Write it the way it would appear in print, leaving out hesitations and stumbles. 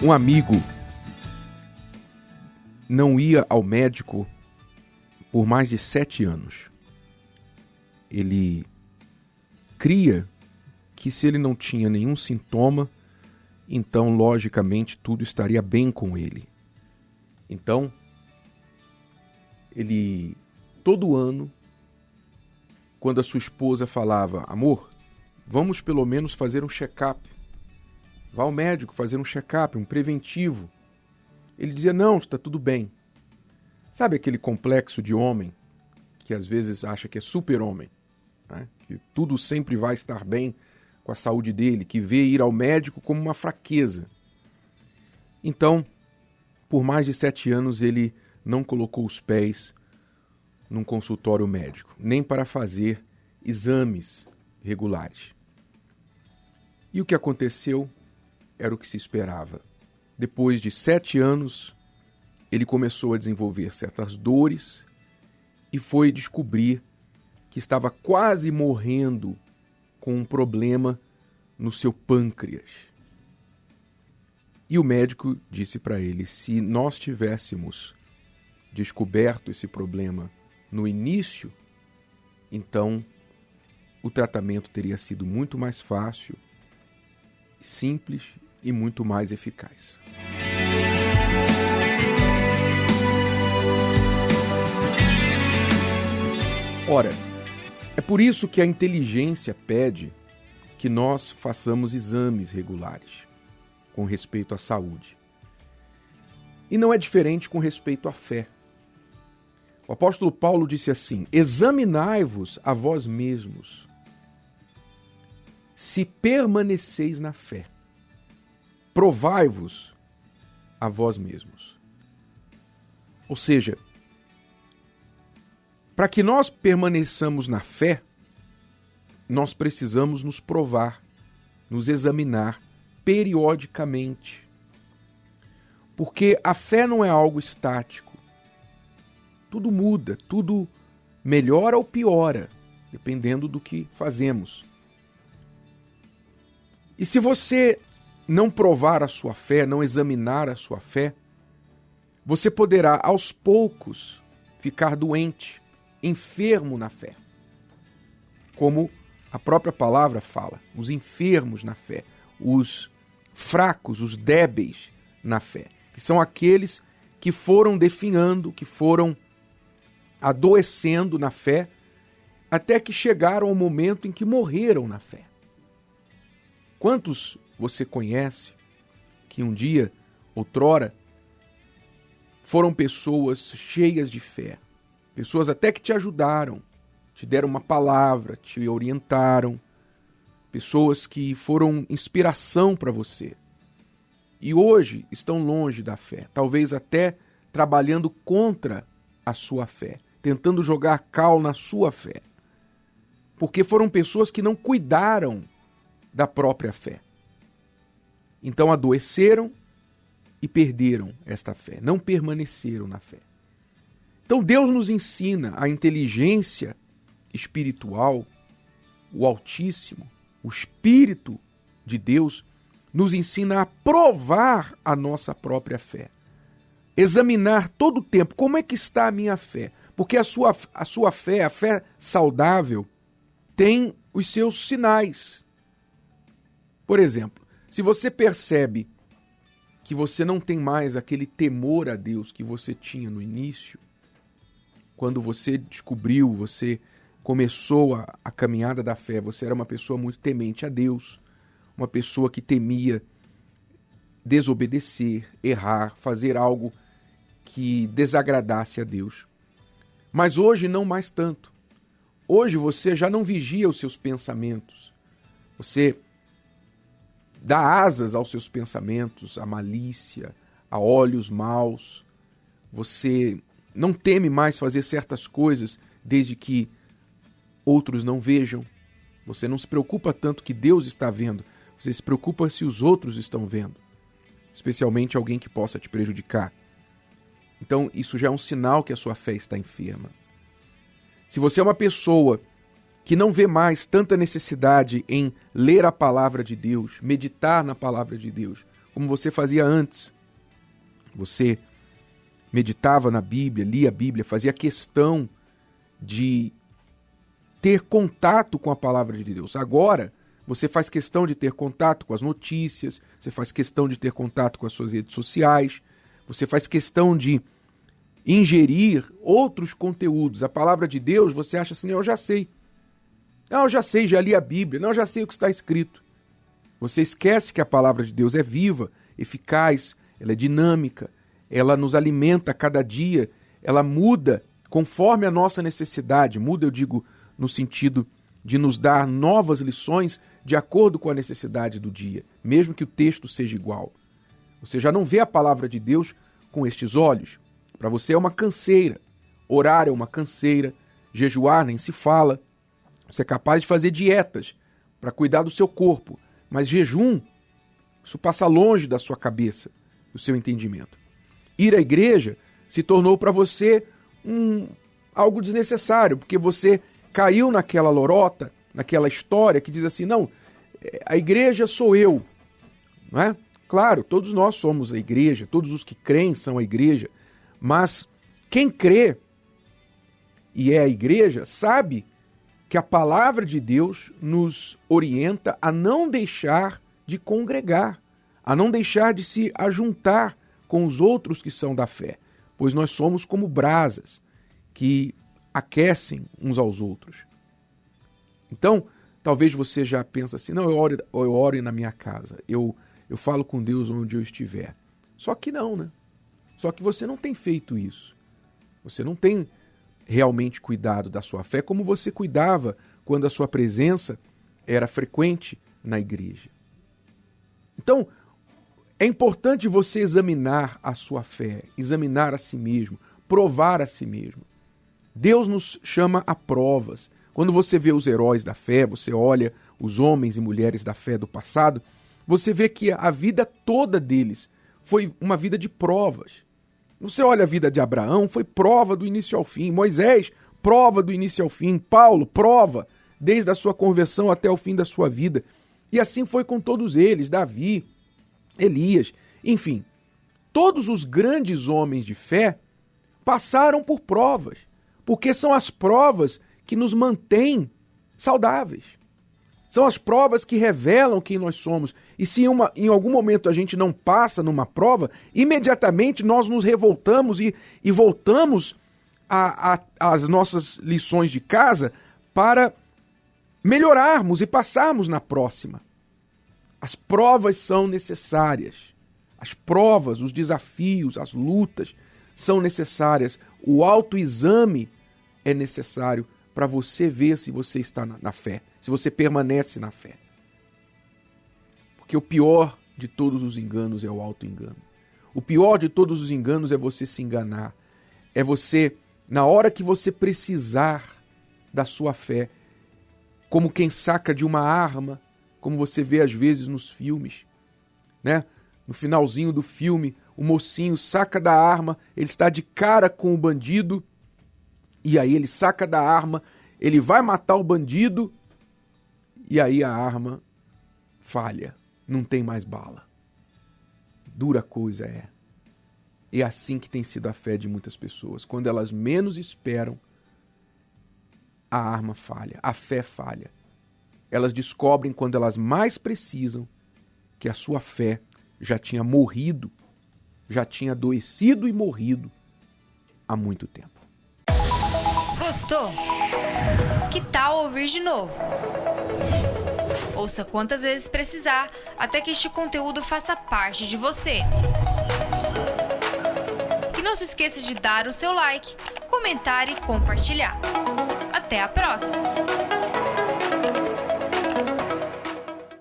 Um amigo não ia ao médico por mais de 7 anos. Ele cria que se ele não tinha nenhum sintoma, então, logicamente, tudo estaria bem com ele. Então, ele, todo ano, quando a sua esposa falava, amor, vamos pelo menos fazer um check-up. Vá ao médico fazer um check-up, um preventivo. Ele dizia, não, está tudo bem. Sabe aquele complexo de homem que às vezes acha que é super-homem, né? Que tudo sempre vai estar bem com a saúde dele, que vê ir ao médico como uma fraqueza. Então, por mais de 7 anos, ele não colocou os pés num consultório médico, nem para fazer exames regulares. E o que aconteceu era o que se esperava. Depois de 7 anos, ele começou a desenvolver certas dores e foi descobrir que estava quase morrendo com um problema no seu pâncreas. E o médico disse para ele, se nós tivéssemos descoberto esse problema no início, então o tratamento teria sido muito mais fácil, simples e muito mais eficaz. Ora, é por isso que a inteligência pede que nós façamos exames regulares com respeito à saúde. E não é diferente com respeito à fé. O apóstolo Paulo disse assim, examinai-vos a vós mesmos, se permaneceis na fé. Provai-vos a vós mesmos. Ou seja, para que nós permaneçamos na fé, nós precisamos nos provar, nos examinar periodicamente. Porque a fé não é algo estático. Tudo muda, tudo melhora ou piora, dependendo do que fazemos. E se você não provar a sua fé, não examinar a sua fé, você poderá, aos poucos, ficar doente, enfermo na fé. Como a própria palavra fala, os enfermos na fé, os fracos, os débeis na fé, que são aqueles que foram definhando, que foram adoecendo na fé, até que chegaram ao momento em que morreram na fé. Quantos você conhece que um dia, outrora, foram pessoas cheias de fé, pessoas até que te ajudaram, te deram uma palavra, te orientaram, pessoas que foram inspiração para você. E hoje estão longe da fé, talvez até trabalhando contra a sua fé, tentando jogar cal na sua fé. Porque foram pessoas que não cuidaram da própria fé. Então adoeceram e perderam esta fé, não permaneceram na fé. Então Deus nos ensina a inteligência espiritual, o Altíssimo, o Espírito de Deus, nos ensina a provar a nossa própria fé. Examinar todo o tempo como é que está a minha fé. Porque a sua fé, a fé saudável, tem os seus sinais. Por exemplo, se você percebe que você não tem mais aquele temor a Deus que você tinha no início, quando você descobriu, você começou a caminhada da fé, você era uma pessoa muito temente a Deus, uma pessoa que temia desobedecer, errar, fazer algo que desagradasse a Deus. Mas hoje não mais tanto. Hoje você já não vigia os seus pensamentos. Você dá asas aos seus pensamentos, à malícia, a olhos maus. Você não teme mais fazer certas coisas desde que outros não vejam. Você não se preocupa tanto que Deus está vendo. Você se preocupa se os outros estão vendo. Especialmente alguém que possa te prejudicar. Então isso já é um sinal que a sua fé está enferma. Se você é uma pessoa que não vê mais tanta necessidade em ler a palavra de Deus, meditar na palavra de Deus, como você fazia antes. Você meditava na Bíblia, lia a Bíblia, fazia questão de ter contato com a palavra de Deus. Agora, você faz questão de ter contato com as notícias, você faz questão de ter contato com as suas redes sociais, você faz questão de ingerir outros conteúdos. A palavra de Deus, você acha assim, eu já sei. Não, eu já sei, já li a Bíblia. Não, eu já sei o que está escrito. Você esquece que a palavra de Deus é viva, eficaz, ela é dinâmica, ela nos alimenta a cada dia, ela muda conforme a nossa necessidade. Muda, eu digo, no sentido de nos dar novas lições de acordo com a necessidade do dia, mesmo que o texto seja igual. Você já não vê a palavra de Deus com estes olhos. Para você é uma canseira. Orar é uma canseira, jejuar nem se fala. Você é capaz de fazer dietas para cuidar do seu corpo, mas jejum, isso passa longe da sua cabeça, do seu entendimento. Ir à igreja se tornou para você algo desnecessário, porque você caiu naquela lorota, naquela história que diz assim, não, a igreja sou eu, não é? Claro, todos nós somos a igreja, todos os que creem são a igreja, mas quem crê e é a igreja sabe que a palavra de Deus nos orienta a não deixar de congregar, a não deixar de se ajuntar com os outros que são da fé, pois nós somos como brasas que aquecem uns aos outros. Então, talvez você já pense assim, não, eu oro na minha casa, eu falo com Deus onde eu estiver. Só que não, né? Só que você não tem feito isso. Você não tem realmente cuidado da sua fé como você cuidava quando a sua presença era frequente na igreja. Então, é importante você examinar a sua fé, examinar a si mesmo, provar a si mesmo. Deus nos chama a provas. Quando você vê os heróis da fé, você olha os homens e mulheres da fé do passado, você vê que a vida toda deles foi uma vida de provas. Você olha a vida de Abraão, foi prova do início ao fim. Moisés, prova do início ao fim. Paulo, prova, desde a sua conversão até o fim da sua vida. E assim foi com todos eles, Davi, Elias, enfim. Todos os grandes homens de fé passaram por provas, porque são as provas que nos mantêm saudáveis. São as provas que revelam quem nós somos. E se em algum momento a gente não passa numa prova, imediatamente nós nos revoltamos e voltamos às nossas lições de casa para melhorarmos e passarmos na próxima. As provas são necessárias. As provas, os desafios, as lutas são necessárias. O autoexame é necessário para você ver se você está na fé, se você permanece na fé. Porque o pior de todos os enganos é o autoengano. O pior de todos os enganos é você se enganar. É você, na hora que você precisar da sua fé, como quem saca de uma arma, como você vê às vezes nos filmes, né? No finalzinho do filme, o mocinho saca da arma, ele está de cara com o bandido, e aí ele saca da arma, ele vai matar o bandido, e aí a arma falha, não tem mais bala. Dura coisa é. É assim que tem sido a fé de muitas pessoas. Quando elas menos esperam, a arma falha, a fé falha. Elas descobrem quando elas mais precisam que a sua fé já tinha morrido, já tinha adoecido e morrido há muito tempo. Gostou? Que tal ouvir de novo? Ouça quantas vezes precisar, até que este conteúdo faça parte de você. E não se esqueça de dar o seu like, comentar e compartilhar. Até a próxima!